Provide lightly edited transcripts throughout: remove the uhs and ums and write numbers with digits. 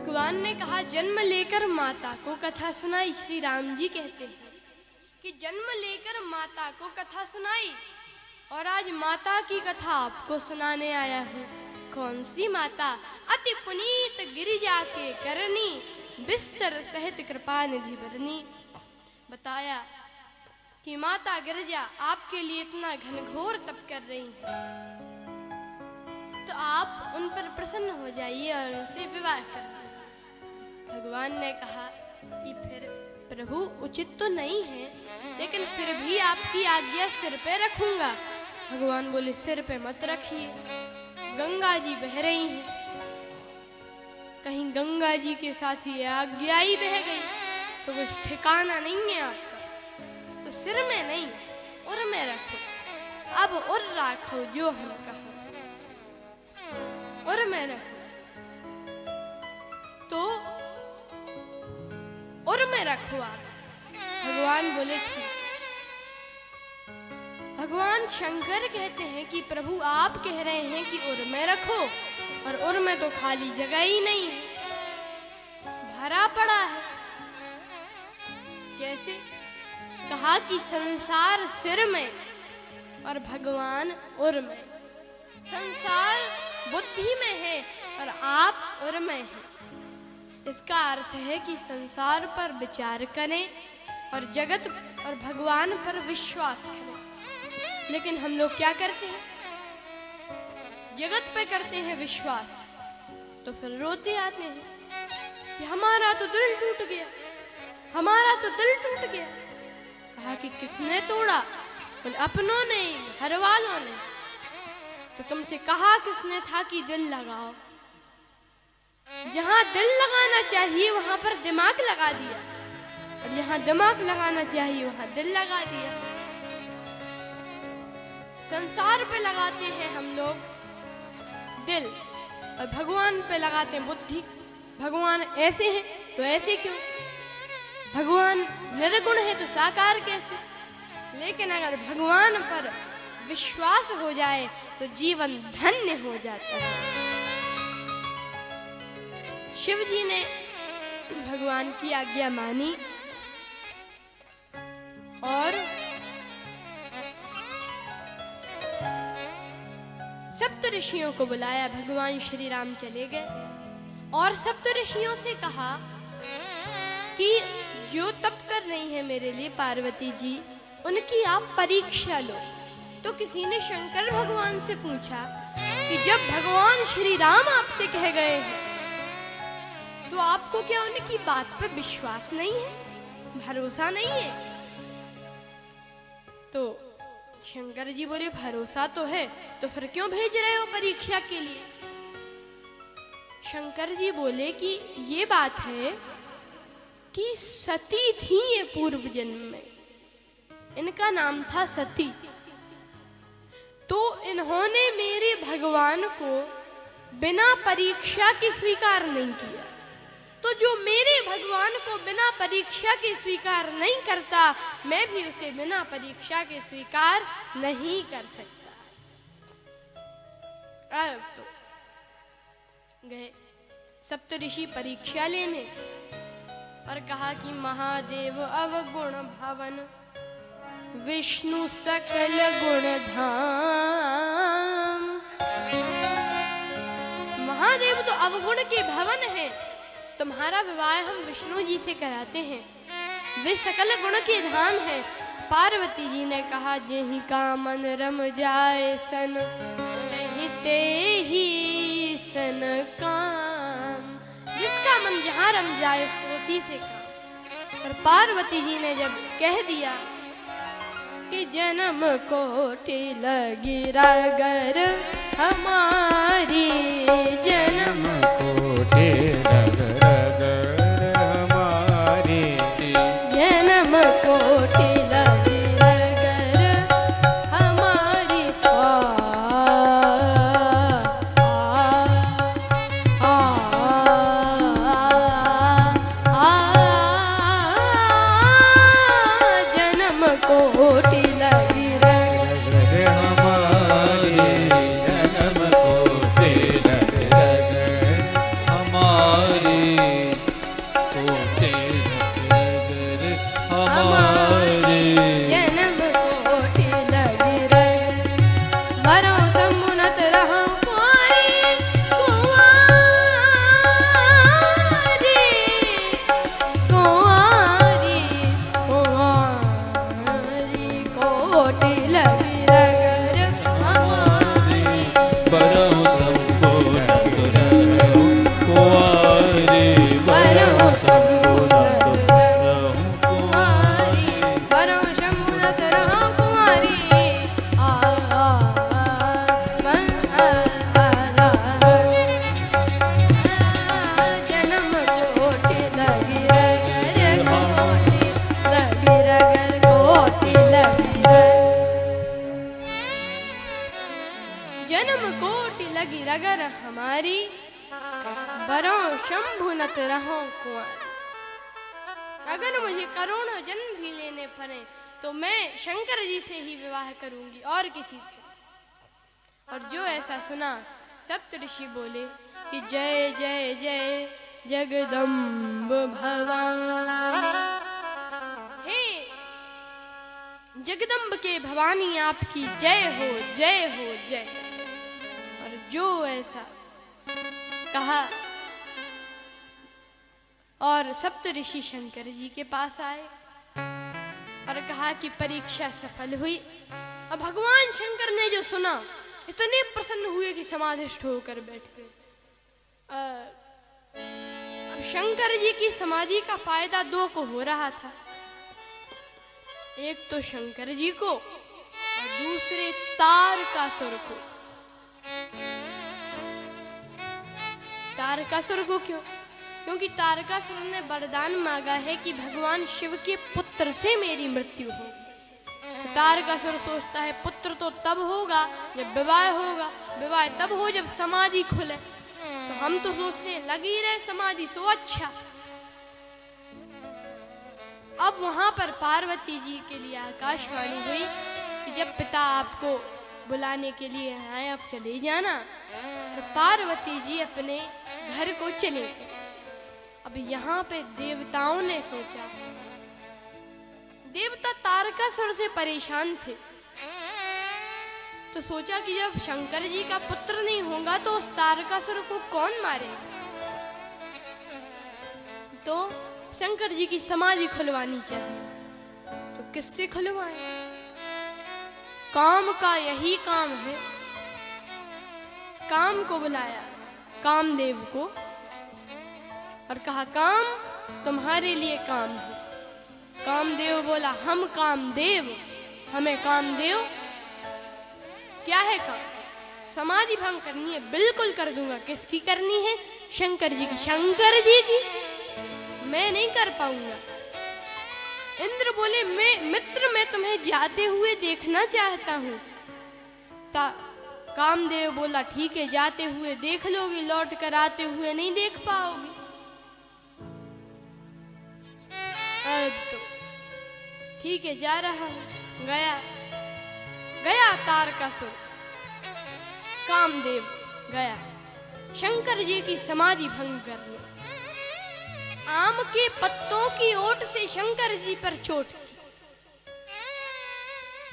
भगवान ने कहा, जन्म लेकर माता को कथा सुनाई। श्री राम जी कहते हैं कि जन्म लेकर माता को कथा सुनाई और आज माता की कथा आपको सुनाने आया हूँ। कौन सी माता? अति पुनीत गिरिजा के करनी, बिस्तर सहित कृपा निधि भरनी। बताया कि माता गिरिजा आपके लिए इतना घनघोर तप कर रही हैं, तो आप उन पर प्रसन्न हो जाइए और उनसे विवाह कर दीजिए। भगवान ने कहा कि फिर प्रभु उचित तो नहीं है, लेकिन फिर भी आपकी आज्ञा सिर पे रखूंगा। भगवान बोले, सिर पे मत रखिए, गंगा जी बह रही हैं, कहीं गंगा जी के साथ ये आज्ञा ही बह गई तो कुछ ठिकाना नहीं है आपका। तो सिर में नहीं, उर में रखो। अब उर राखो जो हम कहा, उर में रखो। तो उर में रखो आप। भगवान बोले ठीक। भगवान शंकर कहते हैं कि प्रभु आप कह रहे हैं कि उर में रखो, और उर में तो खाली जगह ही नहीं है, भरा पड़ा है। कैसे? कहा कि संसार सिर में और भगवान उर में। संसार बुद्धि में है और आप उर में हैं। इसका अर्थ है कि संसार पर विचार करें और जगत और भगवान पर विश्वास करें। लेकिन हम लोग क्या करते हैं? जगत पे करते हैं विश्वास, तो फिर रोते आते हैं कि हमारा तो दिल टूट गया, हमारा तो दिल टूट गया। कहा कि किसने तोड़ा? बोले अपनों ने, घर वालों ने। तो तुमसे कहा किसने था कि दिल लगाओ? जहां दिल लगाना चाहिए वहां पर दिमाग लगा दिया, और जहां दिमाग लगाना चाहिए वहां दिल लगा दिया। संसार पे लगाते हैं हम लोग दिल, और भगवान पे लगाते हैं बुद्धि। भगवान ऐसे हैं तो ऐसे क्यों? भगवान निर्गुण है तो साकार कैसे? लेकिन अगर भगवान पर विश्वास हो जाए तो जीवन धन्य हो जाता है। शिव जी ने भगवान की आज्ञा मानी और सप्त ऋषियों को बुलाया। भगवान श्री राम चले गए और सप्त ऋषियों से कहा कि जो तप कर रही है मेरे लिए पार्वती जी, उनकी आप परीक्षा लो। तो किसी ने शंकर भगवान से पूछा कि जब भगवान श्री राम आपसे कह गए हैं तो आपको क्या उनकी बात पर विश्वास नहीं है, भरोसा नहीं है? तो शंकर जी बोले, भरोसा तो है, तो फिर क्यों भेज रहे हो परीक्षा के लिए? शंकर जी बोले कि ये बात है कि सती थी ये पूर्व जन्म में, इनका नाम था सती। तो इन्होंने मेरे भगवान को बिना परीक्षा के स्वीकार नहीं किया। तो जो मेरे भगवान को बिना परीक्षा के स्वीकार नहीं करता, मैं भी उसे बिना परीक्षा के स्वीकार नहीं कर सकता। अब तो गए सप्तऋषि परीक्षा लेने और कहा कि महादेव अवगुण भवन, विष्णु सकल गुण धाम। महादेव तो अवगुण के भवन है, तुम्हारा विवाह हम विष्णु जी से कराते हैं, वे सकल गुण के धाम है। पार्वती जी ने कहा, जेहि का मन रम जाए सन, ते ही सन काम। जिसका मन जहाँ रम जाए उसी से काम। और पार्वती जी ने जब कह दिया कि जन्म कोटि लगी रगर हमारी, जन्म कोटि हमारी, बरों शंभु नत रहो कुंवर। अगर मुझे करोड़ों जन्म भी लेने पड़े तो मैं शंकर जी से ही विवाह करूंगी और किसी से। और जो ऐसा सुना सप्तऋषि बोले कि जय जय जय जगदम्ब भवानी। हे जगदम्ब के भवानी आपकी जय हो जय हो जय। और जो ऐसा कहा और सप्तऋषि शंकर जी के पास आए और कहा कि परीक्षा सफल हुई। अब भगवान शंकर ने जो सुना इतने प्रसन्न हुए कि समाधिस्थ होकर बैठ गए। अब शंकर जी की समाधि का फायदा दो को हो रहा था, एक तो शंकर जी को और दूसरे तारकासुर को। तारकासुर को क्यों? क्योंकि तारकासुर ने वरदान मांगा है कि भगवान शिव के पुत्र से मेरी मृत्यु हो। तो तारकासुर सोचता है पुत्र तो तब होगा जब विवाह होगा, विवाह तब हो जब समाधि खुले। तो हम तो सोचते हैं लगी रहे समाधि सो अच्छा। अब वहां पर पार्वती जी के लिए आकाशवाणी हुई कि जब पिता आपको बुलाने के लिए आए आप चले जाना। तो पार्वती जी अपने घर को चले। अब यहाँ पे देवताओं ने सोचा, देवता तारकासुर से परेशान थे, तो सोचा कि जब शंकर जी का पुत्र नहीं होगा तो उस तारकासुर को कौन मारेगा। तो शंकर जी की समाधि खुलवानी चाहिए। तो किससे खुलवाएं? काम का यही काम है। काम को बुलाया, कामदेव को, और कहा काम तुम्हारे लिए काम है। कामदेव बोला हम कामदेव, हमें कामदेव क्या है काम? समाधि भंग करनी है, बिल्कुल कर दूंगा। किसकी करनी है? शंकर जी की। शंकर जी की मैं नहीं कर पाऊंगा। इंद्र बोले मैं तुम्हें जाते हुए देखना चाहता हूं। कामदेव बोला ठीक है जाते हुए देख लोगे, लौट कर आते हुए नहीं देख पाओगे। अब तो ठीक है जा रहा है। गया तारकासुर, कामदेव गया शंकर जी की समाधि भंग करने। आम के पत्तों की ओट से शंकर जी पर चोट की।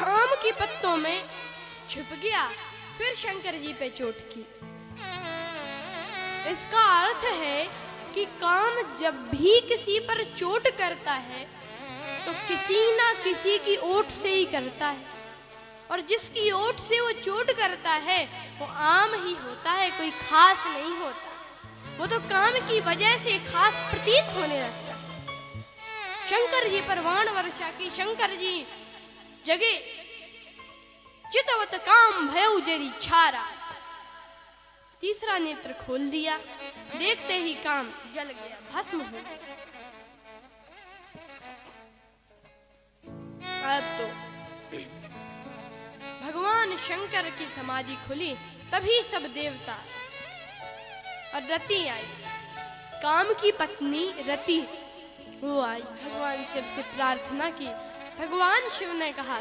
आम के पत्तों में छुप गया, फिर शंकर जी पे चोट की। इसका अर्थ है कि काम जब भी किसी पर चोट करता है तो किसी ना किसी की ओट से ही करता है। और जिसकी ओट से वो चोट करता है वो आम ही होता है, कोई खास नहीं होता। वो तो काम की वजह से खास प्रतीत होने लगता है। शंकर जी पर बाण वर्षा की। शंकर जी जगे, चितवत काम भयउ जरी छारा। तीसरा नेत्र खोल दिया, देखते ही काम जल गया, भस्म हो गया। अब तो भगवान शंकर की समाधि खुली, तभी सब देवता और रति आई। काम की पत्नी रति वो आई, भगवान शिव से प्रार्थना की। भगवान शिव ने कहा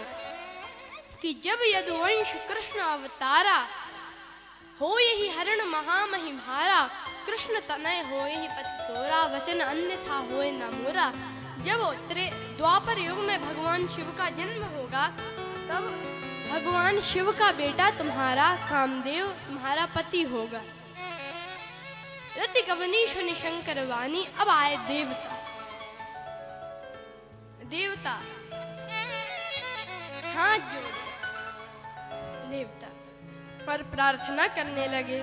कि जब यदुवंश कृष्ण अवतारा, हो यही हरण महामहि भारा। कृष्ण तनय हो यही पति तोरा, वचन अन्यथा होए न मोरा। जब द्वापर युग में भगवान शिव का जन्म होगा तब भगवान शिव का बेटा तुम्हारा कामदेव तुम्हारा पति होगा। रति कवनी सुनि शंकर वाणी। अब आए देवता हाथ जोड़े देवता और प्रार्थना करने लगे